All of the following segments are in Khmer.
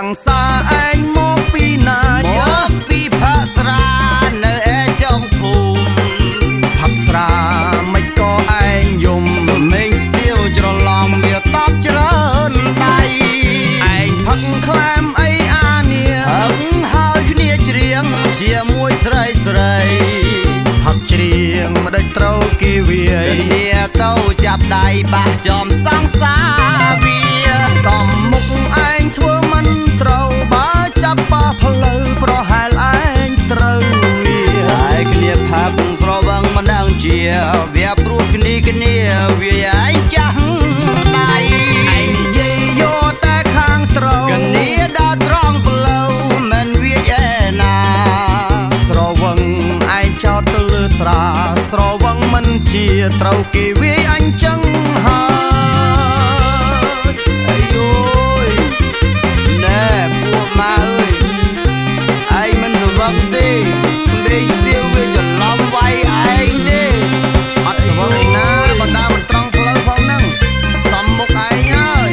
ងសាឯងមកពីណាមកពីផាក់ស្រានៅឯចុងភូមិផាក់ស្រាមិនក៏ឯងយំមេងស្ទាវច្រឡំវាតបច្រើនដៃឯងផឹកក្លែមអីអានាហឹងហើយគ្នាច្រៀងជាមួយស្រីស្រីផឹកច្រៀងមិនដេចត្រូវគេវាយគ្នាទៅចាប់ដៃបាក់ចំសង្សារវាសំមុខឯងធ្វើមិនត្រូវបើចាប់ប៉ះផ្លូវប្រហែលឯងត្រូវវាហើយគ្នាផាប់ស្រវឹងមិនដឹងជាវាព្រោះគ្នាវាឯងចាស់ដៃឯងនិយាយយកតែខាងត្រូវគ្នាដើរត្រង់ផ្លូវមិនវាឯណាស្រវឹងឯងចោតទៅលើស្រាស្រវឹងមិនជាត្រូវគេវាយអញចឹងហើយអាយយណែពួកម៉ែអើយឯងមិនស្រវឹងទេមេស្ទាវវាច្រឡំវាយឯងទេអត់ស្រវឹងឯណាបណ្ដាមិនត្រង់ផ្លូវផងហ្នឹងសំមុខឯងហើយ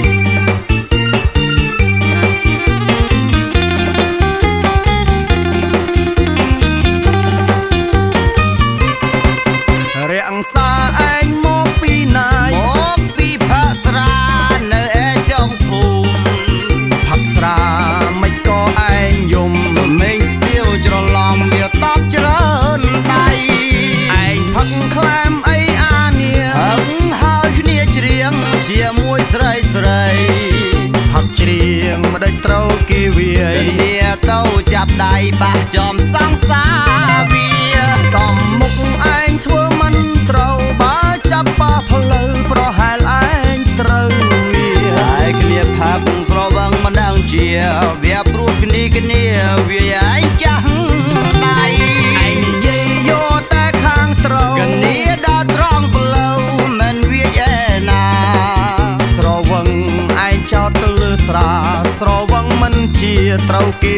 រាំងសាឯងមកពីណាមកពីផាក់ស្រានៅឯចុងភូមិផាក់ស្រាមិនក៏ឯងយំមេងស្ទាវច្រឡំវាតបច្រើនដៃឯងផឹកក្លែមអីអានាហឹងហើយគ្នាច្រៀងជាមួយស្រីស្រីផឹកច្រៀងមិនដេចត្រូវគេវាយគ្នាទៅចាប់ដៃបាក់ចំសង្សារវាសំមុខឯងធ្វើមិនត្រូវបើចាប់ប៉ះផ្លូវប្រហែលឯងត្រូវវាហើយគ្នាផាប់ស្រវឹងមិនដឹងជាវាព្រោះគ្នាវាឯងចាស់ដៃឯងនិយាយយកតែខាងត្រូវគ្នាដើរត្រង់ផ្លូវមិនវាឯណាស្រវឹងឯងចោតទៅលើស្រាស្រវឹងមិនជាត្រូវគេ